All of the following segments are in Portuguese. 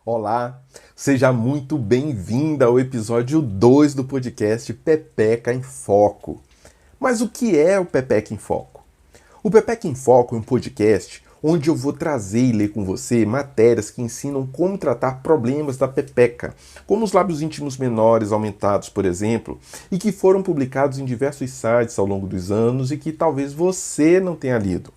Olá, seja muito bem-vinda ao episódio 2 do podcast Pepeca em Foco. Mas o que é o Pepeca em Foco? O Pepeca em Foco é um podcast onde eu vou trazer e ler com você matérias que ensinam como tratar problemas da pepeca, como os lábios íntimos menores aumentados, por exemplo, e que foram publicados em diversos sites ao longo dos anos e que talvez você não tenha lido.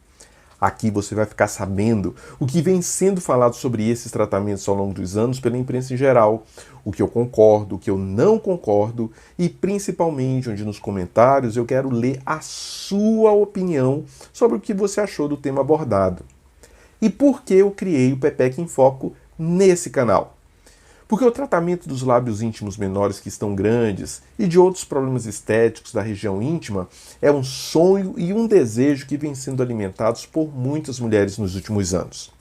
Aqui você vai ficar sabendo o que vem sendo falado sobre esses tratamentos ao longo dos anos pela imprensa em geral, o que eu concordo, o que eu não concordo e principalmente onde nos comentários eu quero ler a sua opinião sobre o que você achou do tema abordado. E por que eu criei o Pepeca em Foco nesse canal? Porque o tratamento dos lábios íntimos menores que estão grandes e de outros problemas estéticos da região íntima é um sonho e um desejo que vem sendo alimentados por muitas mulheres nos últimos anos.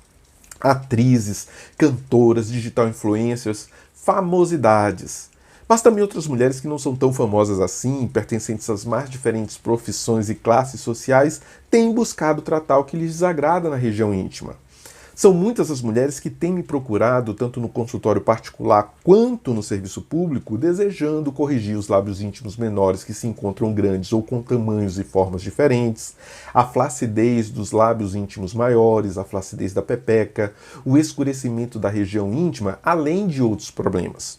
Atrizes, cantoras, digital influencers, famosidades. Mas também outras mulheres que não são tão famosas assim, pertencentes às mais diferentes profissões e classes sociais, têm buscado tratar o que lhes desagrada na região íntima. São muitas as mulheres que têm me procurado, tanto no consultório particular quanto no serviço público, desejando corrigir os lábios íntimos menores que se encontram grandes ou com tamanhos e formas diferentes, a flacidez dos lábios íntimos maiores, a flacidez da pepeca, o escurecimento da região íntima, além de outros problemas.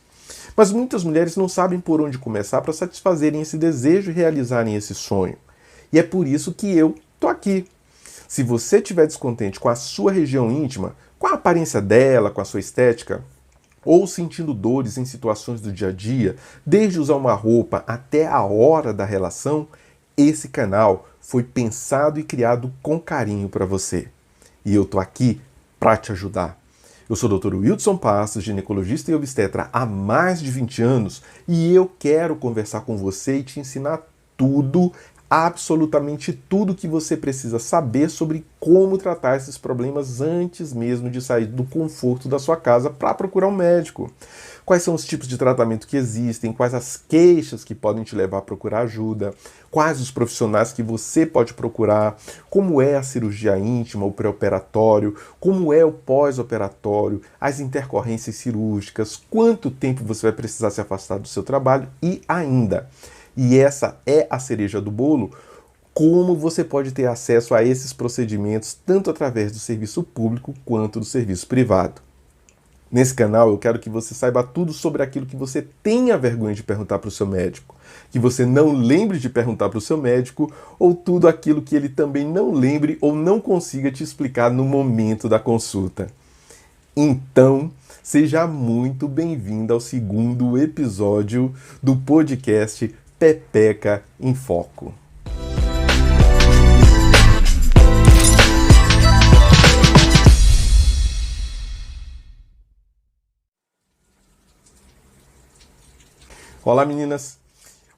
Mas muitas mulheres não sabem por onde começar para satisfazerem esse desejo e realizarem esse sonho. E é por isso que eu tô aqui. Se você estiver descontente com a sua região íntima, com a aparência dela, com a sua estética, ou sentindo dores em situações do dia a dia, desde usar uma roupa até a hora da relação, esse canal foi pensado e criado com carinho para você. E eu tô aqui para te ajudar. Eu sou o Dr. Wilson Passos, ginecologista e obstetra há mais de 20 anos, e eu quero conversar com você e te ensinar tudo, absolutamente tudo que você precisa saber sobre como tratar esses problemas antes mesmo de sair do conforto da sua casa para procurar um médico. Quais são os tipos de tratamento que existem, quais as queixas que podem te levar a procurar ajuda, quais os profissionais que você pode procurar, como é a cirurgia íntima, o pré-operatório, como é o pós-operatório, as intercorrências cirúrgicas, quanto tempo você vai precisar se afastar do seu trabalho e ainda. E essa é a cereja do bolo, como você pode ter acesso a esses procedimentos tanto através do serviço público quanto do serviço privado. Nesse canal eu quero que você saiba tudo sobre aquilo que você tenha vergonha de perguntar para o seu médico, que você não lembre de perguntar para o seu médico, ou tudo aquilo que ele também não lembre ou não consiga te explicar no momento da consulta. Então, seja muito bem-vindo ao segundo episódio do podcast Pepeca em Foco. Olá, meninas!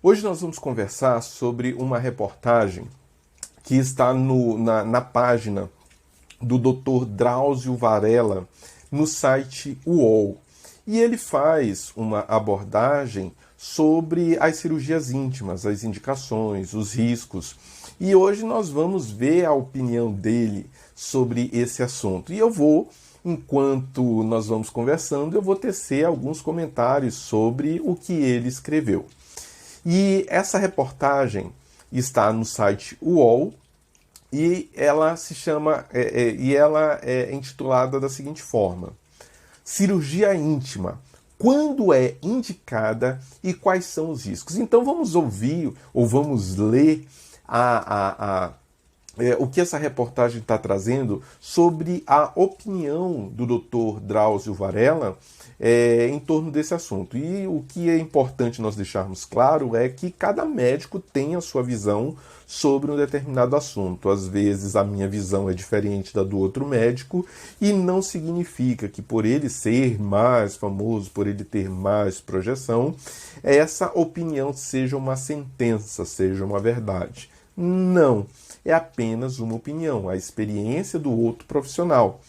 Hoje nós vamos conversar sobre uma reportagem que está na página do Dr. Drauzio Varella no site UOL. E ele faz uma abordagem sobre as cirurgias íntimas, as indicações, os riscos. E hoje nós vamos ver a opinião dele sobre esse assunto. E eu vou, enquanto nós vamos conversando, eu vou tecer alguns comentários sobre o que ele escreveu. E essa reportagem está no site UOL e ela se chama, ela é intitulada da seguinte forma: Cirurgia íntima. Quando é indicada e quais são os riscos? Então vamos ouvir ou vamos ler o que essa reportagem está trazendo sobre a opinião do Dr. Drauzio Varella em torno desse assunto. E o que é importante nós deixarmos claro é que cada médico tem a sua visão sobre um determinado assunto. Às vezes a minha visão é diferente da do outro médico e não significa que por ele ser mais famoso, por ele ter mais projeção, essa opinião seja uma sentença, seja uma verdade. Não, é apenas uma opinião, a experiência do outro profissional.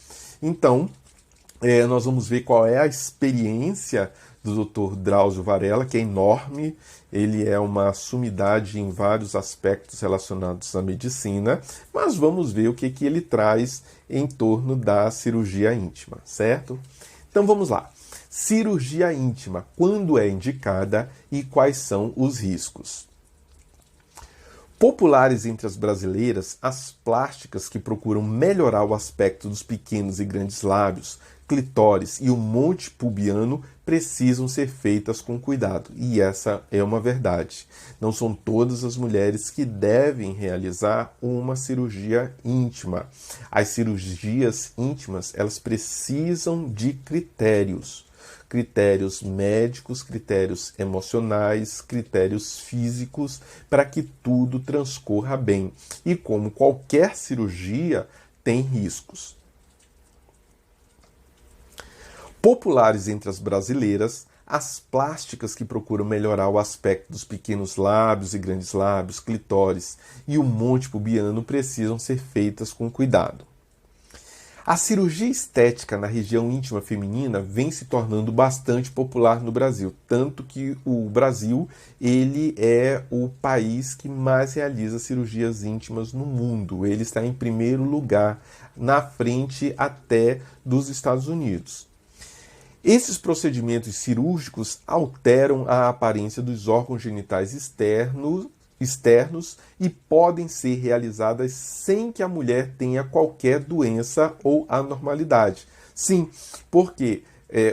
Então, nós vamos ver qual é a experiência do Dr. Drauzio Varella, que é enorme, ele é uma sumidade em vários aspectos relacionados à medicina, mas vamos ver o que ele traz em torno da cirurgia íntima, certo? Então vamos lá. Cirurgia íntima, quando é indicada e quais são os riscos? Populares entre as brasileiras, as plásticas que procuram melhorar o aspecto dos pequenos e grandes lábios, clitóris e o monte pubiano precisam ser feitas com cuidado. E essa é uma verdade. Não são todas as mulheres que devem realizar uma cirurgia íntima. As cirurgias íntimas, elas precisam de critérios. Critérios médicos, critérios emocionais, critérios físicos, para que tudo transcorra bem. E como qualquer cirurgia, tem riscos. Populares entre as brasileiras, as plásticas que procuram melhorar o aspecto dos pequenos lábios e grandes lábios, clitóris e o monte pubiano precisam ser feitas com cuidado. A cirurgia estética na região íntima feminina vem se tornando bastante popular no Brasil, tanto que o Brasil ele é o país que mais realiza cirurgias íntimas no mundo. Ele está em primeiro lugar, na frente até dos Estados Unidos. Esses procedimentos cirúrgicos alteram a aparência dos órgãos genitais externos e podem ser realizadas sem que a mulher tenha qualquer doença ou anormalidade. Sim, porque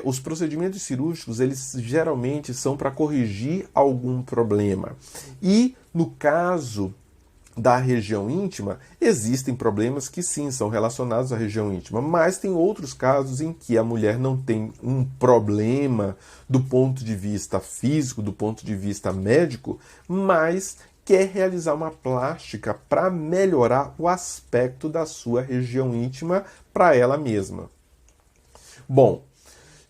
os procedimentos cirúrgicos eles geralmente são para corrigir algum problema. E no caso da região íntima, existem problemas que sim são relacionados à região íntima, mas tem outros casos em que a mulher não tem um problema do ponto de vista físico, do ponto de vista médico, mas quer realizar uma plástica para melhorar o aspecto da sua região íntima para ela mesma. Bom,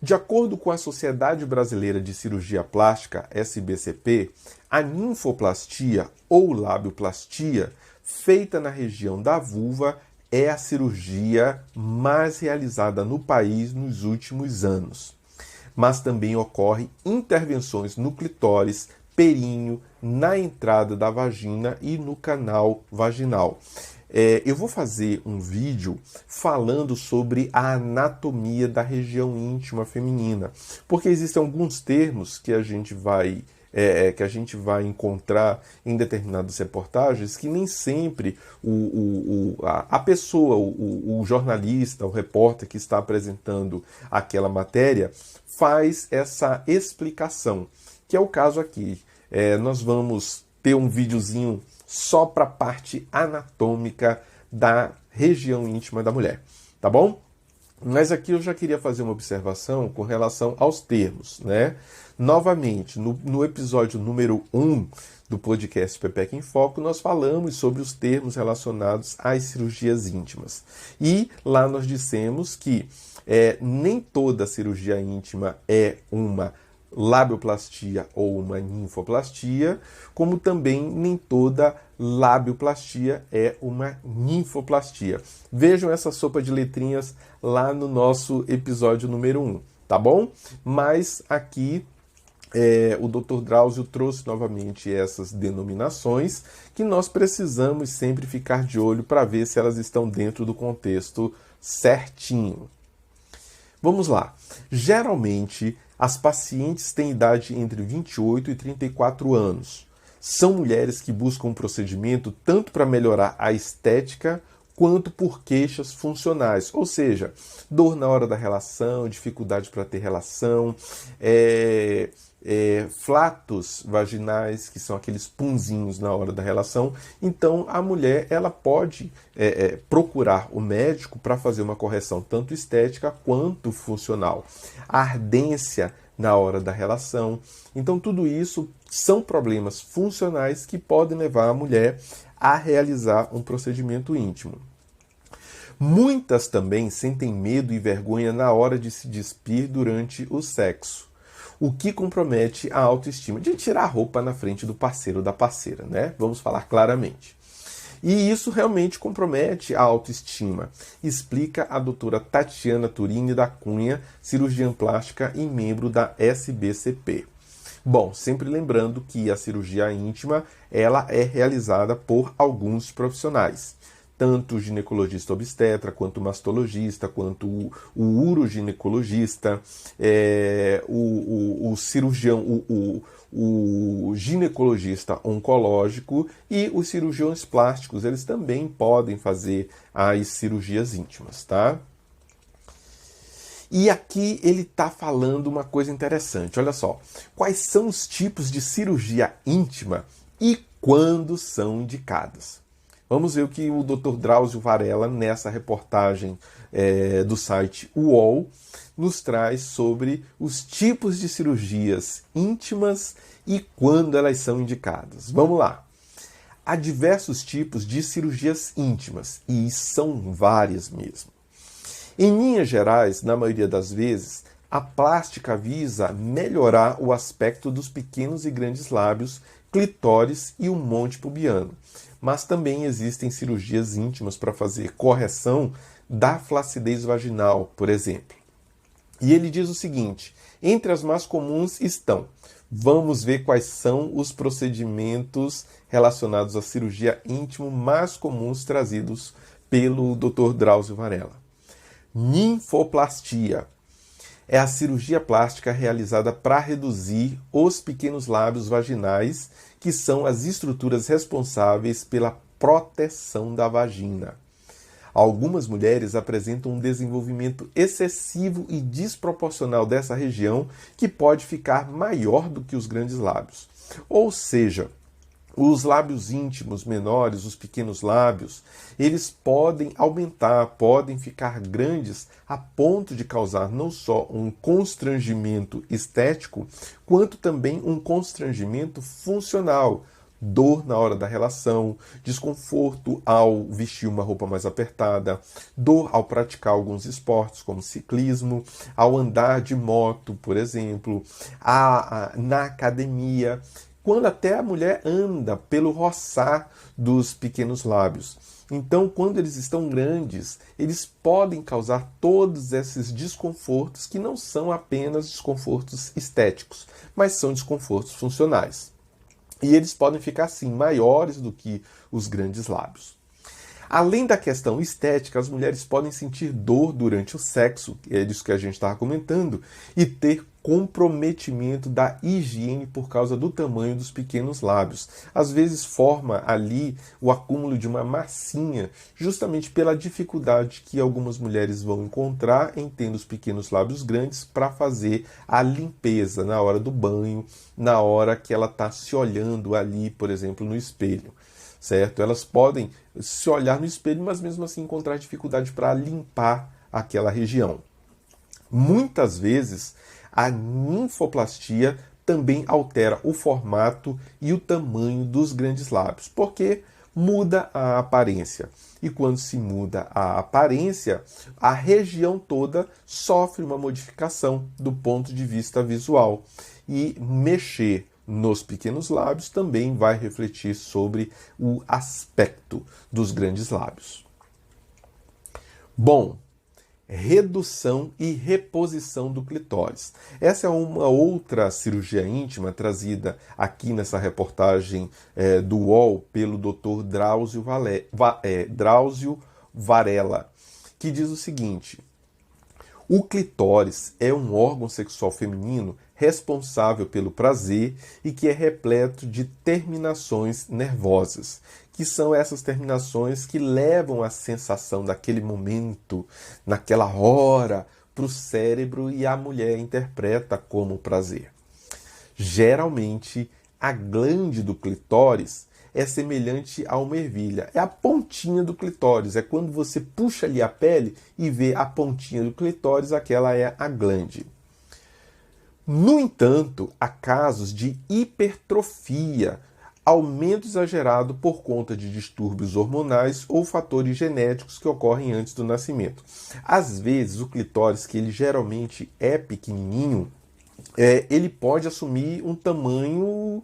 de acordo com a Sociedade Brasileira de Cirurgia Plástica, SBCP, a ninfoplastia ou labioplastia, feita na região da vulva, é a cirurgia mais realizada no país nos últimos anos. Mas também ocorrem intervenções no clitóris, períneo, na entrada da vagina e no canal vaginal. Eu vou fazer um vídeo falando sobre a anatomia da região íntima feminina, porque existem alguns termos que a gente vai encontrar em determinadas reportagens que nem sempre a pessoa, o jornalista, o repórter que está apresentando aquela matéria faz essa explicação, que é o caso aqui. Nós vamos ter um videozinho só para a parte anatômica da região íntima da mulher, tá bom? Mas aqui eu já queria fazer uma observação com relação aos termos, né? Novamente, no episódio número 1 do podcast Pepeca em Foco, nós falamos sobre os termos relacionados às cirurgias íntimas. E lá nós dissemos que nem toda cirurgia íntima é uma labioplastia ou uma ninfoplastia, como também nem toda labioplastia é uma ninfoplastia. Vejam essa sopa de letrinhas lá no nosso episódio número 1, tá bom? Mas aqui o Dr. Drauzio trouxe novamente essas denominações que nós precisamos sempre ficar de olho para ver se elas estão dentro do contexto certinho. Vamos lá. Geralmente, as pacientes têm idade entre 28 e 34 anos. São mulheres que buscam um procedimento tanto para melhorar a estética quanto por queixas funcionais, ou seja, dor na hora da relação, dificuldade para ter relação, flatos vaginais, que são aqueles punzinhos na hora da relação. Então, a mulher ela pode procurar o médico para fazer uma correção tanto estética quanto funcional. A ardência na hora da relação. Então, tudo isso são problemas funcionais que podem levar a mulher a realizar um procedimento íntimo. Muitas também sentem medo e vergonha na hora de se despir durante o sexo, o que compromete a autoestima, de tirar a roupa na frente do parceiro ou da parceira, né? Vamos falar claramente. E isso realmente compromete a autoestima, explica a doutora Tatiana Turini da Cunha, cirurgiã plástica e membro da SBCP. Bom, sempre lembrando que a cirurgia íntima ela é realizada por alguns profissionais. tanto o ginecologista obstetra, quanto o mastologista, quanto o uroginecologista, o cirurgião, o ginecologista oncológico e os cirurgiões plásticos. Eles também podem fazer as cirurgias íntimas, tá? E aqui ele está falando uma coisa interessante. Olha só, quais são os tipos de cirurgia íntima e quando são indicadas? Vamos ver o que o Dr. Drauzio Varella, nessa reportagem do site UOL, nos traz sobre os tipos de cirurgias íntimas e quando elas são indicadas. Vamos lá. Há diversos tipos de cirurgias íntimas, e são várias mesmo. Em linhas gerais, na maioria das vezes, a plástica visa melhorar o aspecto dos pequenos e grandes lábios, clitóris e o monte pubiano. Mas também existem cirurgias íntimas para fazer correção da flacidez vaginal, por exemplo. E ele diz o seguinte: entre as mais comuns estão, vamos ver quais são os procedimentos relacionados à cirurgia íntima mais comuns trazidos pelo Dr. Drauzio Varella. Ninfoplastia é a cirurgia plástica realizada para reduzir os pequenos lábios vaginais, que são as estruturas responsáveis pela proteção da vagina. Algumas mulheres apresentam um desenvolvimento excessivo e desproporcional dessa região, que pode ficar maior do que os grandes lábios. Ou seja, os lábios íntimos menores, os pequenos lábios, eles podem aumentar, podem ficar grandes a ponto de causar não só um constrangimento estético, quanto também um constrangimento funcional. Dor na hora da relação, desconforto ao vestir uma roupa mais apertada, dor ao praticar alguns esportes como ciclismo, ao andar de moto, por exemplo, na academia, quando até a mulher anda pelo roçar dos pequenos lábios. Então, quando eles estão grandes, eles podem causar todos esses desconfortos, que não são apenas desconfortos estéticos, mas são desconfortos funcionais. E eles podem ficar, sim, maiores do que os grandes lábios. Além da questão estética, as mulheres podem sentir dor durante o sexo, é disso que a gente estava comentando, e ter comprometimento da higiene por causa do tamanho dos pequenos lábios. Às vezes forma ali o acúmulo de uma massinha, justamente pela dificuldade que algumas mulheres vão encontrar em tendo os pequenos lábios grandes para fazer a limpeza na hora do banho, na hora que ela está se olhando ali, por exemplo, no espelho. Certo? Elas podem se olhar no espelho, mas mesmo assim encontrar dificuldade para limpar aquela região. Muitas vezes, a ninfoplastia também altera o formato e o tamanho dos grandes lábios, porque muda a aparência. E quando se muda a aparência, a região toda sofre uma modificação do ponto de vista visual. E mexer nos pequenos lábios também vai refletir sobre o aspecto dos grandes lábios. Bom, redução e reposição do clitóris. Essa é uma outra cirurgia íntima trazida aqui nessa reportagem do UOL pelo Dr. Drauzio Varella, que diz o seguinte: o clitóris é um órgão sexual feminino responsável pelo prazer e que é repleto de terminações nervosas, que são essas terminações que levam a sensação daquele momento, naquela hora, para o cérebro, e a mulher interpreta como prazer. Geralmente, a glande do clitóris é semelhante a uma ervilha. É a pontinha do clitóris. É quando você puxa ali a pele e vê a pontinha do clitóris, aquela é a glande. No entanto, há casos de hipertrofia, aumento exagerado por conta de distúrbios hormonais ou fatores genéticos que ocorrem antes do nascimento. Às vezes, o clitóris, que ele geralmente é pequenininho, ele pode assumir um tamanho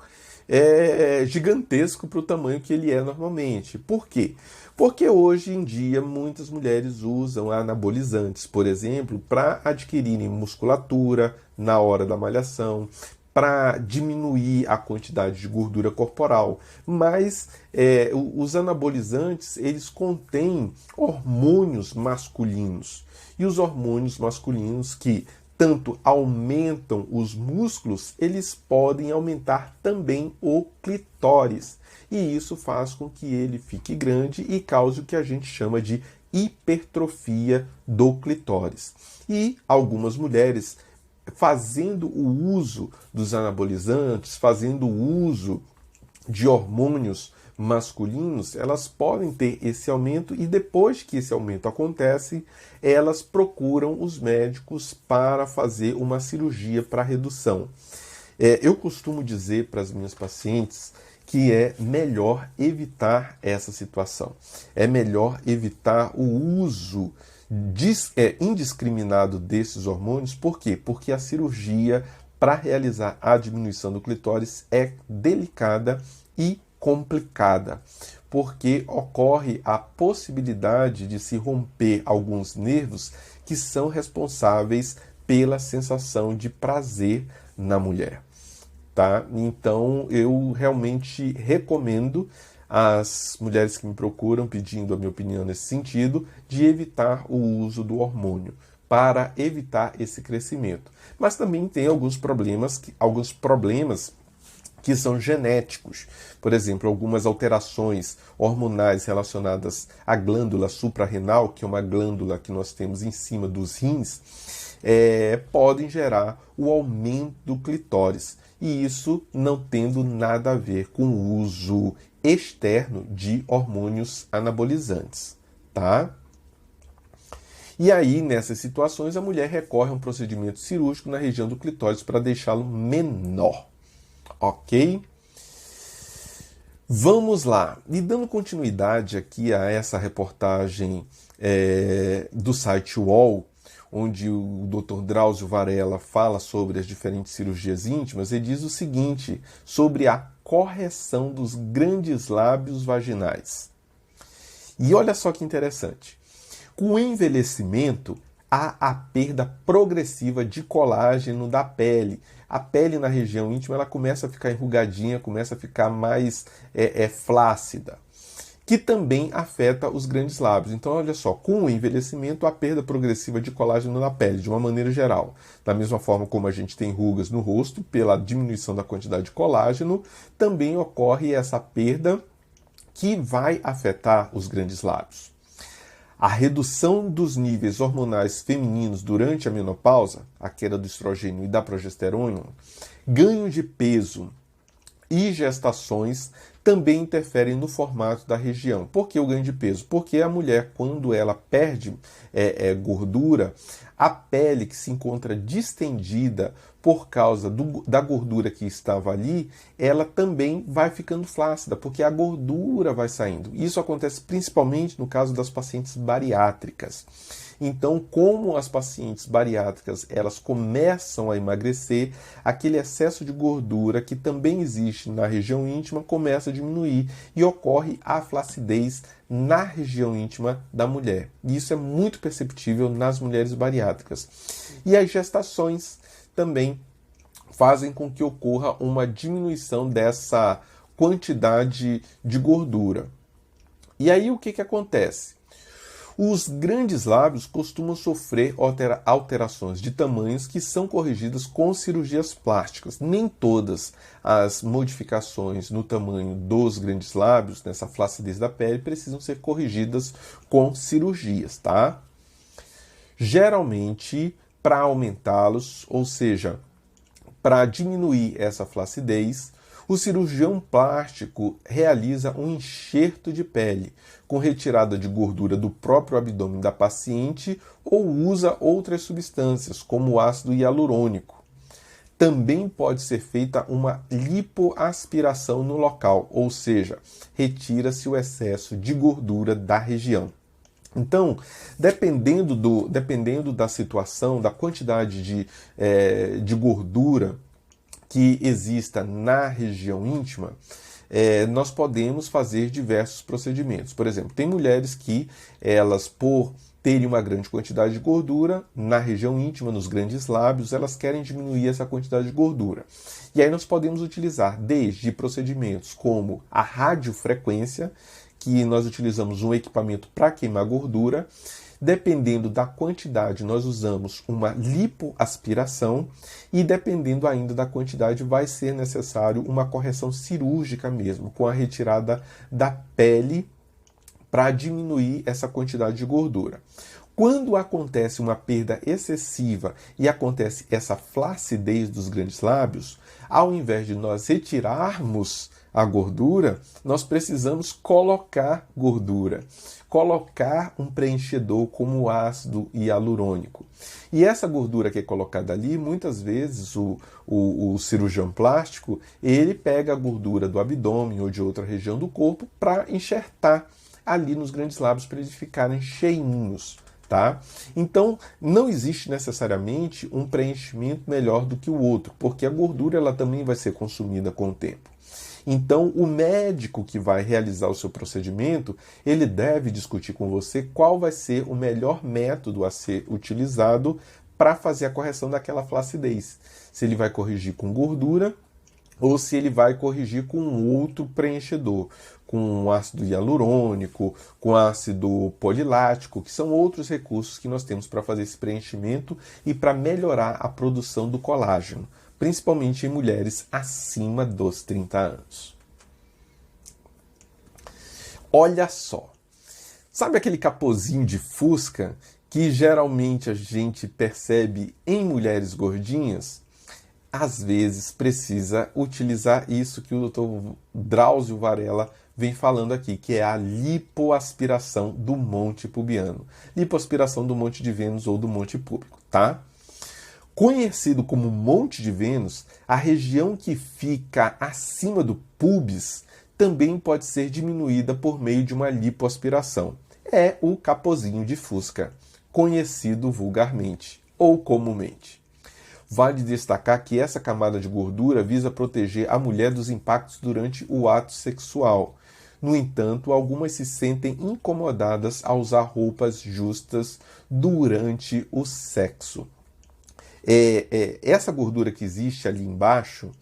gigantesco para o tamanho que ele é normalmente. Por quê? Porque hoje em dia muitas mulheres usam anabolizantes, por exemplo, para adquirirem musculatura na hora da malhação, para diminuir a quantidade de gordura corporal, mas os anabolizantes, eles contêm hormônios masculinos, e os hormônios masculinos que tanto aumentam os músculos, eles podem aumentar também o clitóris, e isso faz com que ele fique grande e cause o que a gente chama de hipertrofia do clitóris. E algumas mulheres, fazendo o uso dos anabolizantes, fazendo o uso de hormônios masculinos, elas podem ter esse aumento, e depois que esse aumento acontece, elas procuram os médicos para fazer uma cirurgia para redução. Eu costumo dizer para as minhas pacientes que é melhor evitar essa situação. É melhor evitar o uso indiscriminado desses hormônios. Por quê? Porque a cirurgia para realizar a diminuição do clitóris é delicada e complicada, porque ocorre a possibilidade de se romper alguns nervos que são responsáveis pela sensação de prazer na mulher. Tá? Então, eu realmente recomendo às mulheres que me procuram pedindo a minha opinião nesse sentido, de evitar o uso do hormônio para evitar esse crescimento. Mas também tem alguns problemas que são genéticos. Por exemplo, algumas alterações hormonais relacionadas à glândula suprarrenal, que é uma glândula que nós temos em cima dos rins, podem gerar o aumento do clitóris. E isso não tendo nada a ver com o uso externo de hormônios anabolizantes, tá? E aí, nessas situações, a mulher recorre a um procedimento cirúrgico na região do clitóris para deixá-lo menor, ok? Vamos lá. E dando continuidade aqui a essa reportagem do site UOL, onde o Dr. Drauzio Varela fala sobre as diferentes cirurgias íntimas, ele diz o seguinte sobre a correção dos grandes lábios vaginais. E olha só que interessante. Com o envelhecimento, há a perda progressiva de colágeno da pele. A pele na região íntima ela começa a ficar enrugadinha, começa a ficar mais flácida, que também afeta os grandes lábios. Então, olha só, com o envelhecimento, a perda progressiva de colágeno na pele, de uma maneira geral. Da mesma forma como a gente tem rugas no rosto, pela diminuição da quantidade de colágeno, também ocorre essa perda que vai afetar os grandes lábios. A redução dos níveis hormonais femininos durante a menopausa, a queda do estrogênio e da progesterona, ganho de peso e gestações também interferem no formato da região. Por que o ganho de peso? Porque a mulher, quando ela perde gordura, a pele que se encontra distendida por causa da gordura que estava ali, ela também vai ficando flácida, porque a gordura vai saindo. Isso acontece principalmente no caso das pacientes bariátricas. Então, como as pacientes bariátricas elas começam a emagrecer, aquele excesso de gordura que também existe na região íntima começa a diminuir e ocorre a flacidez na região íntima da mulher. E isso é muito perceptível nas mulheres bariátricas. E as gestações também fazem com que ocorra uma diminuição dessa quantidade de gordura. E aí o que acontece? Os grandes lábios costumam sofrer alterações de tamanhos que são corrigidas com cirurgias plásticas. Nem todas as modificações no tamanho dos grandes lábios, nessa flacidez da pele, precisam ser corrigidas com cirurgias, tá? Geralmente, para aumentá-los, ou seja, para diminuir essa flacidez, o cirurgião plástico realiza um enxerto de pele, com retirada de gordura do próprio abdômen da paciente ou usa outras substâncias, como o ácido hialurônico. Também pode ser feita uma lipoaspiração no local, ou seja, retira-se o excesso de gordura da região. Então, dependendo da situação, da quantidade de gordura que exista na região íntima, nós podemos fazer diversos procedimentos. Por exemplo, tem mulheres que elas, por terem uma grande quantidade de gordura na região íntima, nos grandes lábios, elas querem diminuir essa quantidade de gordura. E aí nós podemos utilizar desde procedimentos como a radiofrequência, que nós utilizamos um equipamento para queimar gordura. Dependendo da quantidade, nós usamos uma lipoaspiração e dependendo ainda da quantidade, vai ser necessário uma correção cirúrgica mesmo, com a retirada da pele para diminuir essa quantidade de gordura. Quando acontece uma perda excessiva e acontece essa flacidez dos grandes lábios, ao invés de nós retirarmos a gordura, nós precisamos colocar gordura, colocar um preenchedor como o ácido hialurônico. E essa gordura que é colocada ali, muitas vezes o cirurgião plástico, ele pega a gordura do abdômen ou de outra região do corpo para enxertar ali nos grandes lábios para eles ficarem cheinhos. Tá? Então, não existe necessariamente um preenchimento melhor do que o outro, porque a gordura ela também vai ser consumida com o tempo. Então, o médico que vai realizar o seu procedimento, ele deve discutir com você qual vai ser o melhor método a ser utilizado para fazer a correção daquela flacidez. Se ele vai corrigir com gordura ou se ele vai corrigir com outro preenchedor, com ácido hialurônico, com ácido polilático, que são outros recursos que nós temos para fazer esse preenchimento e para melhorar a produção do colágeno, principalmente em mulheres acima dos 30 anos. Olha só, sabe aquele capozinho de fusca que geralmente a gente percebe em mulheres gordinhas? Às vezes precisa utilizar isso que o Dr. Drauzio Varella vem falando aqui, que é a lipoaspiração do monte pubiano. Lipoaspiração do monte de Vênus ou do monte púbico, tá? Conhecido como monte de Vênus, a região que fica acima do púbis também pode ser diminuída por meio de uma lipoaspiração. É o capozinho de fusca, conhecido vulgarmente ou comumente. Vale destacar que essa camada de gordura visa proteger a mulher dos impactos durante o ato sexual. No entanto, algumas se sentem incomodadas ao usar roupas justas durante o sexo. Essa gordura que existe ali embaixo,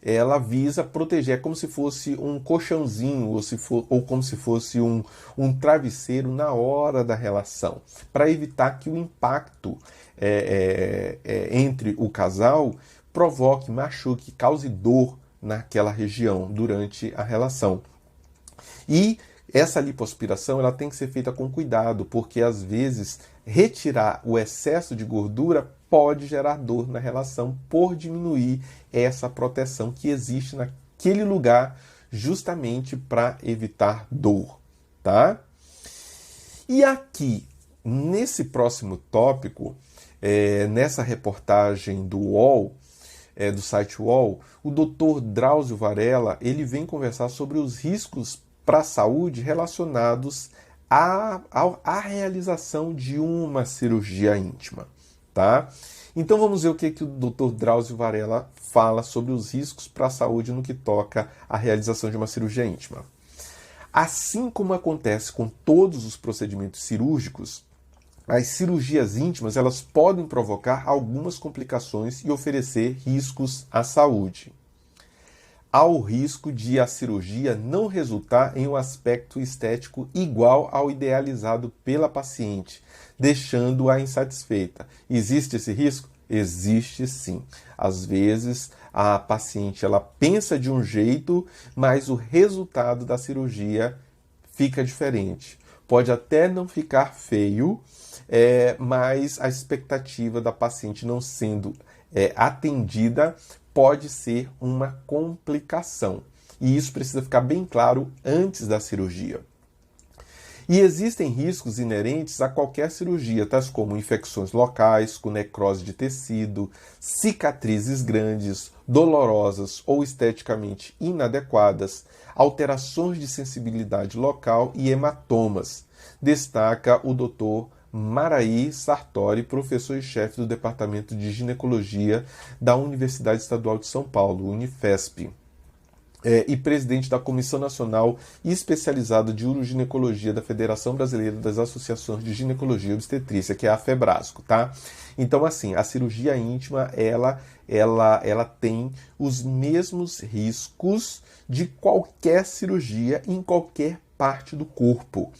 ela visa proteger, é como se fosse um colchãozinho ou como se fosse um travesseiro na hora da relação, para evitar que o impacto entre o casal provoque, machuque, cause dor naquela região durante a relação. E essa lipoaspiração ela tem que ser feita com cuidado, porque às vezes retirar o excesso de gordura pode gerar dor na relação por diminuir essa proteção que existe naquele lugar justamente para evitar dor, tá? E aqui, nesse próximo tópico, nessa reportagem do UOL, do site UOL, o Dr. Drauzio Varella ele vem conversar sobre os riscos para a saúde relacionados à realização de uma cirurgia íntima, tá? Então vamos ver o que o Dr. Drauzio Varella fala sobre os riscos para a saúde no que toca à realização de uma cirurgia íntima. Assim como acontece com todos os procedimentos cirúrgicos, as cirurgias íntimas elas podem provocar algumas complicações e oferecer riscos à saúde. Há o risco de a cirurgia não resultar em um aspecto estético igual ao idealizado pela paciente, deixando-a insatisfeita. Existe esse risco? Existe sim. Às vezes a paciente ela pensa de um jeito, mas o resultado da cirurgia fica diferente. Pode até não ficar feio, mas a expectativa da paciente não sendo atendida pode ser uma complicação. E isso precisa ficar bem claro antes da cirurgia. E existem riscos inerentes a qualquer cirurgia, tais como infecções locais, com necrose de tecido, cicatrizes grandes, dolorosas ou esteticamente inadequadas, alterações de sensibilidade local e hematomas. Destaca o Dr. Maraí Sartori, professor e chefe do Departamento de Ginecologia da Universidade Estadual de São Paulo, Unifesp. e presidente da Comissão Nacional Especializada de Uroginecologia da Federação Brasileira das Associações de Ginecologia e Obstetrícia, que é a FEBRASCO, tá? Então, assim, a cirurgia íntima, ela tem os mesmos riscos de qualquer cirurgia em qualquer parte do corpo.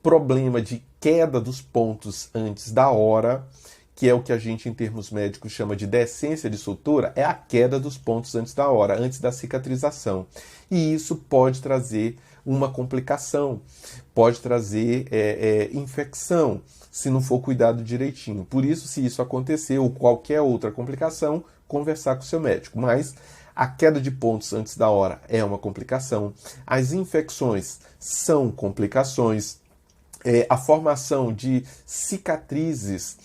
Problema de queda dos pontos antes da hora, que é o que a gente, em termos médicos, chama de decência de sutura, é a queda dos pontos antes da hora, antes da cicatrização. E isso pode trazer uma complicação, pode trazer infecção, se não for cuidado direitinho. Por isso, se isso acontecer, ou qualquer outra complicação, conversar com o seu médico. Mas a queda de pontos antes da hora é uma complicação. As infecções são complicações. A formação de cicatrizes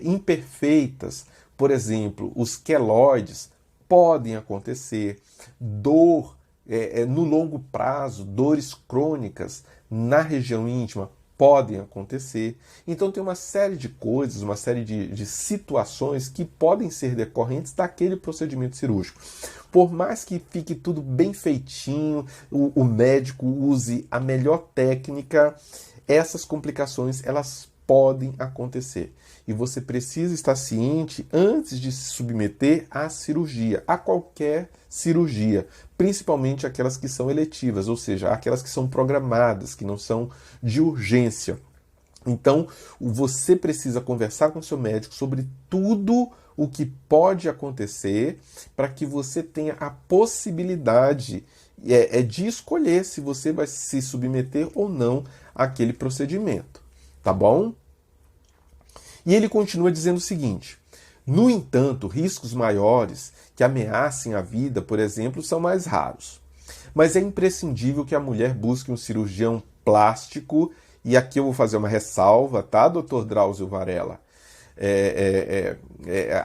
imperfeitas, por exemplo, os queloides, podem acontecer. Dor no longo prazo, dores crônicas na região íntima podem acontecer. Então tem uma série de coisas, uma série de situações que podem ser decorrentes daquele procedimento cirúrgico. Por mais que fique tudo bem feitinho, o médico use a melhor técnica, essas complicações elas podem acontecer. E você precisa estar ciente antes de se submeter à cirurgia, a qualquer cirurgia, principalmente aquelas que são eletivas, ou seja, aquelas que são programadas, que não são de urgência. Então, você precisa conversar com seu médico sobre tudo o que pode acontecer para que você tenha a possibilidade de escolher se você vai se submeter ou não àquele procedimento. Tá bom? E ele continua dizendo o seguinte: no entanto, riscos maiores que ameacem a vida, por exemplo, são mais raros. Mas é imprescindível que a mulher busque um cirurgião plástico, e aqui eu vou fazer uma ressalva, tá, Dr. Drauzio Varela?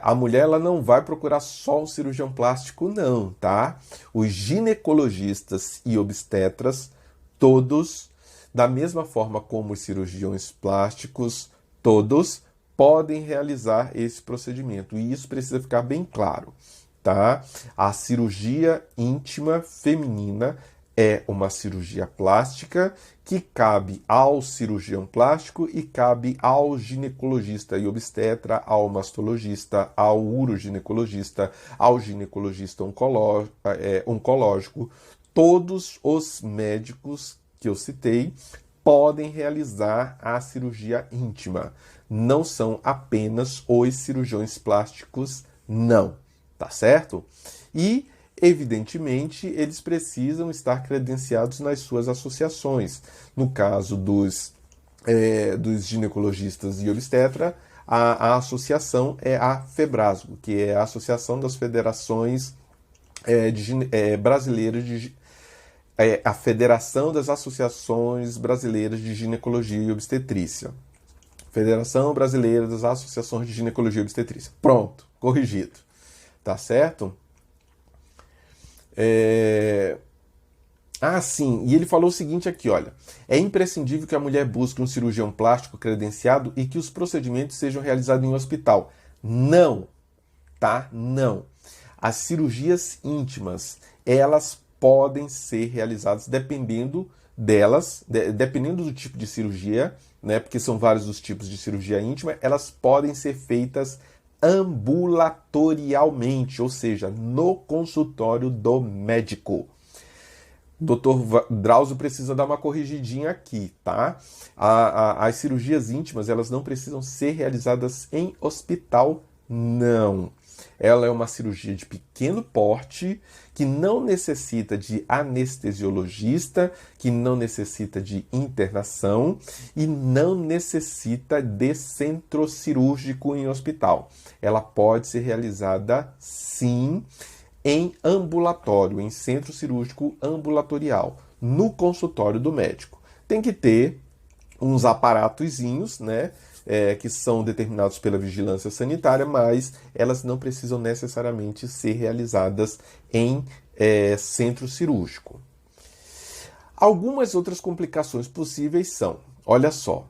A mulher ela não vai procurar só um cirurgião plástico, não, tá? Os ginecologistas e obstetras, todos, da mesma forma como os cirurgiões plásticos, todos podem realizar esse procedimento. E isso precisa ficar bem claro, tá? A cirurgia íntima feminina é uma cirurgia plástica que cabe ao cirurgião plástico e cabe ao ginecologista e obstetra, ao mastologista, ao uroginecologista, ao ginecologista oncológico. Todos os médicos que eu citei podem realizar a cirurgia íntima. Não são apenas os cirurgiões plásticos, não. Tá certo? E evidentemente, eles precisam estar credenciados nas suas associações. No caso dos ginecologistas e obstetra, a associação é a FEBRASGO, que é a Associação das Federações Brasileiras a Federação das Associações Brasileiras de Ginecologia e Obstetrícia. Federação Brasileira das Associações de Ginecologia e Obstetrícia. Pronto, corrigido. Tá certo? Sim, e ele falou o seguinte aqui, olha: é imprescindível que a mulher busque um cirurgião plástico credenciado e que os procedimentos sejam realizados em um hospital. Não, tá? Não. As cirurgias íntimas, elas podem ser realizadas dependendo do tipo de cirurgia, né? Porque são vários os tipos de cirurgia íntima, elas podem ser feitas ambulatorialmente, ou seja, no consultório do médico. Dr. Drauzio precisa dar uma corrigidinha aqui, tá? As cirurgias íntimas, elas não precisam ser realizadas em hospital, não. Ela é uma cirurgia de pequeno porte, que não necessita de anestesiologista, que não necessita de internação e não necessita de centro cirúrgico em hospital. Ela pode ser realizada, sim, em ambulatório, em centro cirúrgico ambulatorial, no consultório do médico. Tem que ter uns aparatozinhos, né? Que são determinados pela vigilância sanitária, mas elas não precisam necessariamente ser realizadas em centro cirúrgico. Algumas outras complicações possíveis são, olha só,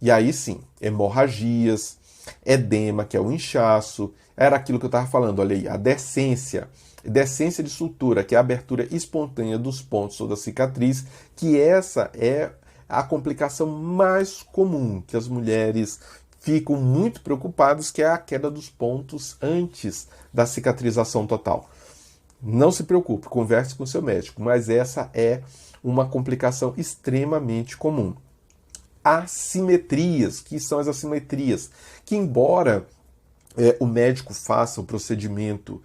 e aí sim, hemorragias, edema, que é o inchaço, era aquilo que eu estava falando, olha aí, a decência. decência de sutura, que é a abertura espontânea dos pontos ou da cicatriz, que essa é a complicação mais comum, que as mulheres ficam muito preocupadas, que é a queda dos pontos antes da cicatrização total. Não se preocupe, converse com seu médico, mas essa é uma complicação extremamente comum. Assimetrias, que são as assimetrias, que embora o médico faça o procedimento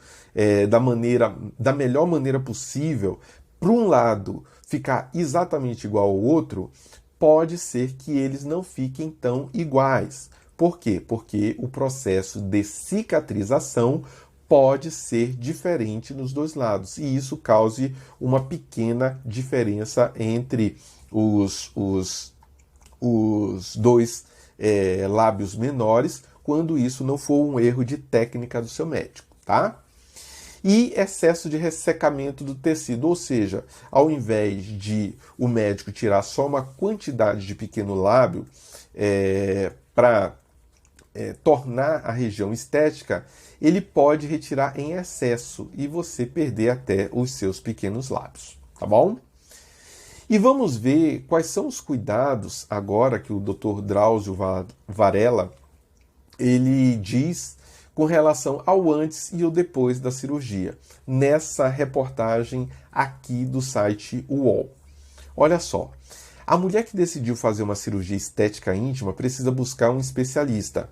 da melhor maneira possível, para um lado ficar exatamente igual ao outro, pode ser que eles não fiquem tão iguais. Por quê? Porque o processo de cicatrização pode ser diferente nos dois lados, e isso cause uma pequena diferença entre os dois lábios menores, quando isso não for um erro de técnica do seu médico, tá? E excesso de ressecamento do tecido, ou seja, ao invés de o médico tirar só uma quantidade de pequeno lábio para tornar a região estética, ele pode retirar em excesso e você perder até os seus pequenos lábios, tá bom? E vamos ver quais são os cuidados agora que o Dr. Drauzio Varella ele diz com relação ao antes e o depois da cirurgia, nessa reportagem aqui do site UOL. Olha só, a mulher que decidiu fazer uma cirurgia estética íntima precisa buscar um especialista,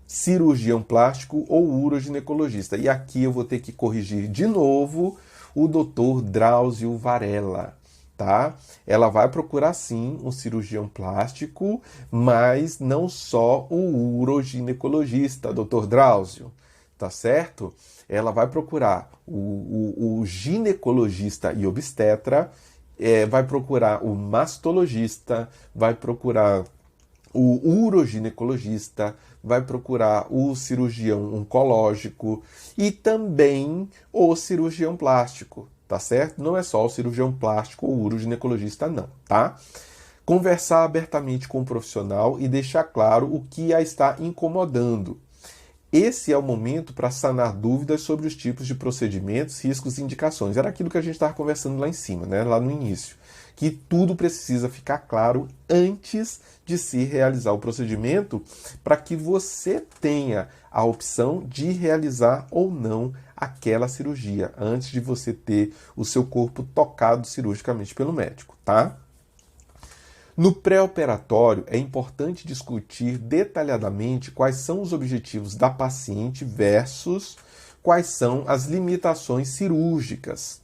cirurgião plástico ou uroginecologista. E aqui eu vou ter que corrigir de novo o Dr. Drauzio Varella. Tá? Ela vai procurar sim um cirurgião plástico, mas não só o uroginecologista, Dr. Drauzio, tá certo? Ela vai procurar o ginecologista e obstetra, vai procurar o mastologista, vai procurar o uroginecologista, vai procurar o cirurgião oncológico e também o cirurgião plástico. Tá certo? Não é só o cirurgião plástico ou uroginecologista, não, tá? Conversar abertamente com o profissional e deixar claro o que a está incomodando. Esse é o momento para sanar dúvidas sobre os tipos de procedimentos, riscos e indicações. Era aquilo que a gente estava conversando lá em cima, né? Lá no início. Que tudo precisa ficar claro antes de se realizar o procedimento para que você tenha a opção de realizar ou não aquela cirurgia, antes de você ter o seu corpo tocado cirurgicamente pelo médico, tá? No pré-operatório, é importante discutir detalhadamente quais são os objetivos da paciente versus quais são as limitações cirúrgicas.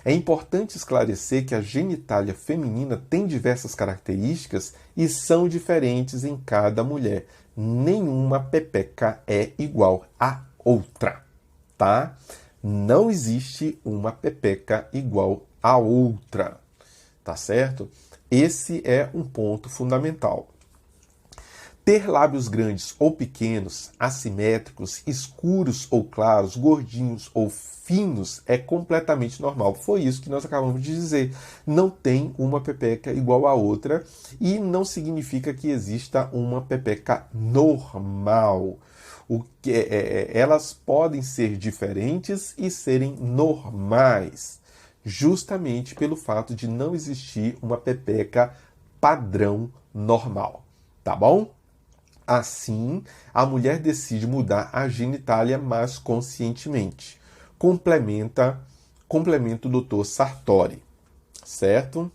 É importante esclarecer que a genitália feminina tem diversas características e são diferentes em cada mulher. Nenhuma pepeca é igual à outra, tá? Não existe uma pepeca igual à outra, tá certo? Esse é um ponto fundamental. Ter lábios grandes ou pequenos, assimétricos, escuros ou claros, gordinhos ou finos é completamente normal. Foi isso que nós acabamos de dizer. Não tem uma pepeca igual a outra e não significa que exista uma pepeca normal. Elas podem ser diferentes e serem normais, justamente pelo fato de não existir uma pepeca padrão normal, tá bom? Assim, a mulher decide mudar a genitália mais conscientemente. Complementa o Dr. Sartori, certo?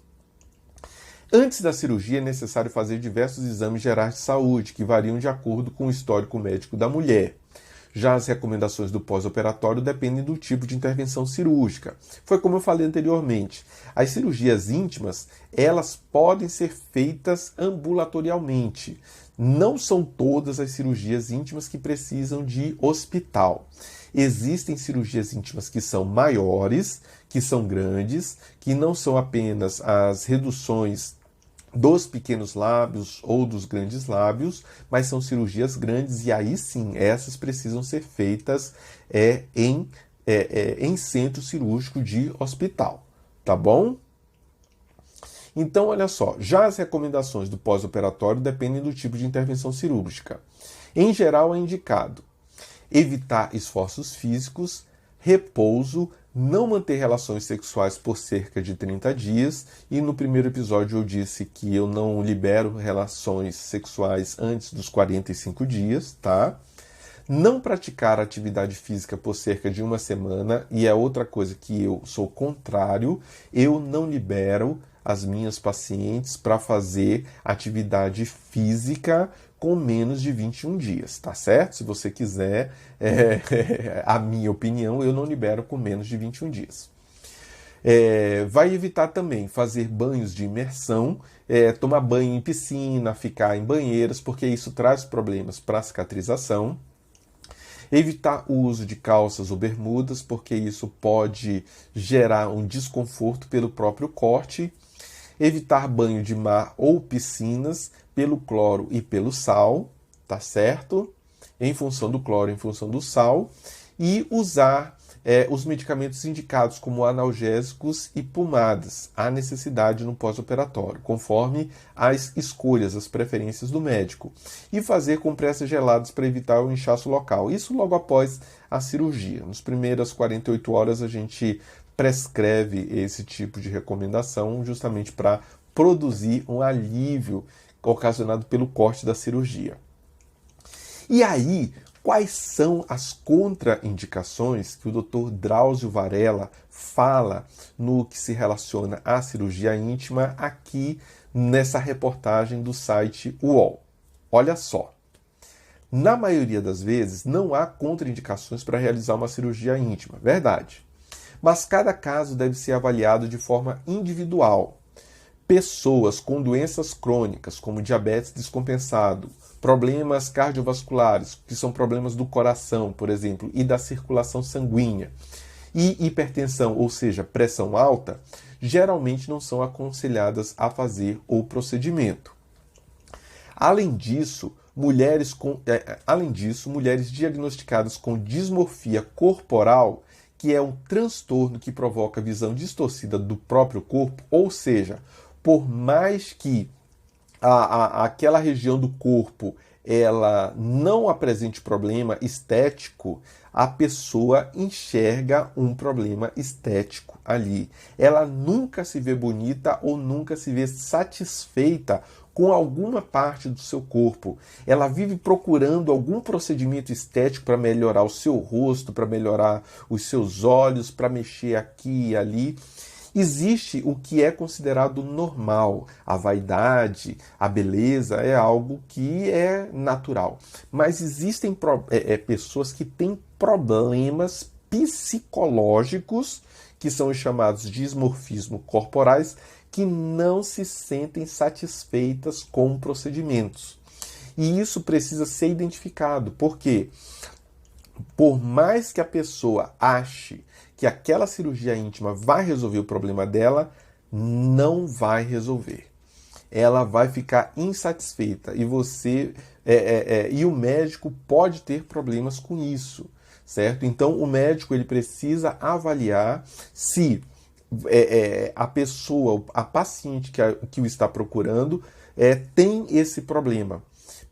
Antes da cirurgia é necessário fazer diversos exames gerais de saúde, que variam de acordo com o histórico médico da mulher. Já as recomendações do pós-operatório dependem do tipo de intervenção cirúrgica. Foi como eu falei anteriormente. As cirurgias íntimas, elas podem ser feitas ambulatorialmente. Não são todas as cirurgias íntimas que precisam de hospital. Existem cirurgias íntimas que são maiores, que são grandes, que não são apenas as reduções dos pequenos lábios ou dos grandes lábios, mas são cirurgias grandes e aí sim, essas precisam ser feitas em centro cirúrgico de hospital, tá bom? Então, olha só, já as recomendações do pós-operatório dependem do tipo de intervenção cirúrgica. Em geral, é indicado evitar esforços físicos, repouso, não manter relações sexuais por cerca de 30 dias, e no primeiro episódio eu disse que eu não libero relações sexuais antes dos 45 dias, tá? Não praticar atividade física por cerca de uma semana, e é outra coisa que eu sou contrário, eu não libero as minhas pacientes para fazer atividade física com menos de 21 dias, tá certo? Se você quiser, a minha opinião, eu não libero com menos de 21 dias. Vai evitar também fazer banhos de imersão, tomar banho em piscina, ficar em banheiras, porque isso traz problemas para a cicatrização. Evitar o uso de calças ou bermudas, porque isso pode gerar um desconforto pelo próprio corte. Evitar banho de mar ou piscinas pelo cloro e pelo sal, tá certo? Em função do cloro, em função do sal. E usar os medicamentos indicados como analgésicos e pomadas, há necessidade no pós-operatório, conforme as escolhas, as preferências do médico. E fazer compressas geladas para evitar o inchaço local. Isso logo após a cirurgia. Nas primeiras 48 horas a gente prescreve esse tipo de recomendação justamente para produzir um alívio ocasionado pelo corte da cirurgia. E aí, quais são as contraindicações que o Dr. Drauzio Varella fala no que se relaciona à cirurgia íntima aqui nessa reportagem do site UOL? Olha só. Na maioria das vezes, não há contraindicações para realizar uma cirurgia íntima, verdade. Mas cada caso deve ser avaliado de forma individual. Pessoas com doenças crônicas, como diabetes descompensado, problemas cardiovasculares, que são problemas do coração, por exemplo, e da circulação sanguínea, e hipertensão, ou seja, pressão alta, geralmente não são aconselhadas a fazer o procedimento. Além disso, mulheres diagnosticadas com dismorfia corporal, que é um transtorno que provoca visão distorcida do próprio corpo, ou seja, por mais que aquela região do corpo ela não apresente problema estético, a pessoa enxerga um problema estético ali. Ela nunca se vê bonita ou nunca se vê satisfeita com alguma parte do seu corpo. Ela vive procurando algum procedimento estético para melhorar o seu rosto, para melhorar os seus olhos, para mexer aqui e ali. Existe o que é considerado normal. A vaidade, a beleza é algo que é natural. Mas existem pessoas que têm problemas psicológicos, que são os chamados dismorfismo corporais, que não se sentem satisfeitas com procedimentos. E isso precisa ser identificado, porque por mais que a pessoa ache que aquela cirurgia íntima vai resolver o problema dela, não vai resolver. Ela vai ficar insatisfeita e e o médico pode ter problemas com isso, certo? Então o médico ele precisa avaliar se a pessoa, a paciente que o está procurando, tem esse problema,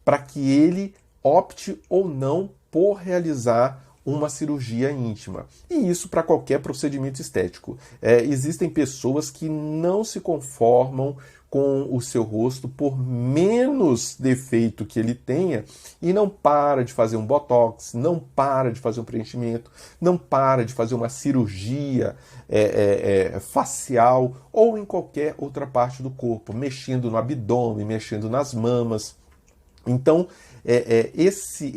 para que ele opte ou não por realizar uma cirurgia íntima. E isso para qualquer procedimento estético. Existem pessoas que não se conformam com o seu rosto por menos defeito que ele tenha e não para de fazer um botox, não para de fazer um preenchimento, não para de fazer uma cirurgia facial ou em qualquer outra parte do corpo, mexendo no abdômen, mexendo nas mamas. Então, esse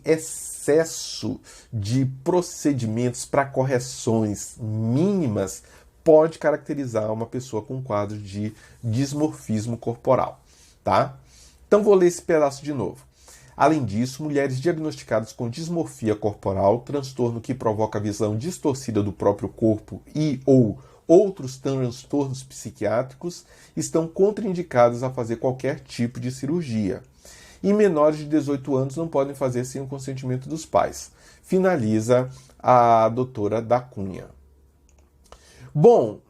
excesso de procedimentos para correções mínimas pode caracterizar uma pessoa com um quadro de dismorfismo corporal, tá? Então vou ler esse pedaço de novo. Além disso, mulheres diagnosticadas com dismorfia corporal, transtorno que provoca a visão distorcida do próprio corpo e ou outros transtornos psiquiátricos, estão contraindicadas a fazer qualquer tipo de cirurgia. E menores de 18 anos não podem fazer sem o consentimento dos pais. Finaliza a doutora da Cunha. Bom,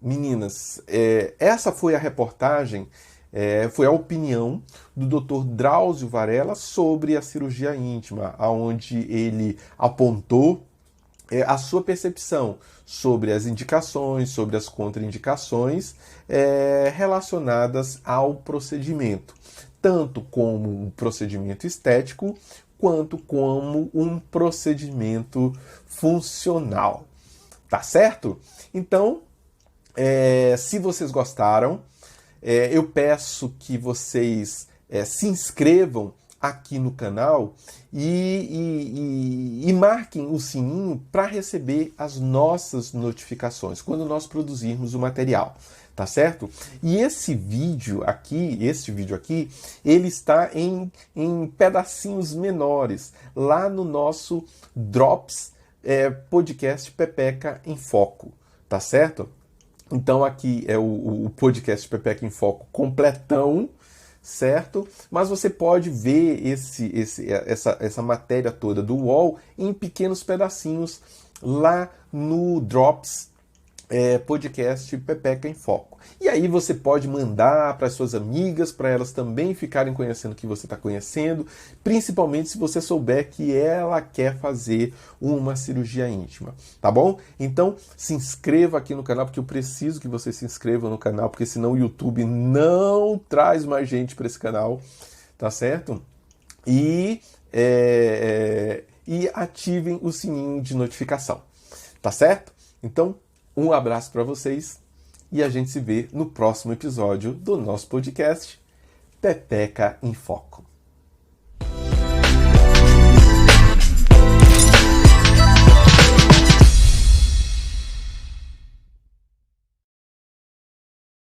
meninas, essa foi a reportagem foi a opinião do Dr. Drauzio Varella sobre a cirurgia íntima, onde ele apontou a sua percepção sobre as indicações, sobre as contraindicações relacionadas ao procedimento, tanto como um procedimento estético, quanto como um procedimento funcional. Tá certo? Então, se vocês gostaram, eu peço que vocês se inscrevam aqui no canal e marquem o sininho para receber as nossas notificações quando nós produzirmos o material, tá certo? E este vídeo aqui, ele está em pedacinhos menores lá no nosso Drops podcast Pepeca em Foco, tá certo? Então aqui é o podcast Pepeca em Foco completão, certo? Mas você pode ver essa matéria toda do UOL em pequenos pedacinhos lá no Drops podcast Pepeca em Foco. E aí você pode mandar para as suas amigas, para elas também ficarem conhecendo o que você está conhecendo, principalmente se você souber que ela quer fazer uma cirurgia íntima, tá bom? Então se inscreva aqui no canal, porque eu preciso que você se inscreva no canal, porque senão o YouTube não traz mais gente para esse canal, tá certo? E ativem o sininho de notificação, tá certo? Então, um abraço para vocês e a gente se vê no próximo episódio do nosso podcast Pepeca em Foco.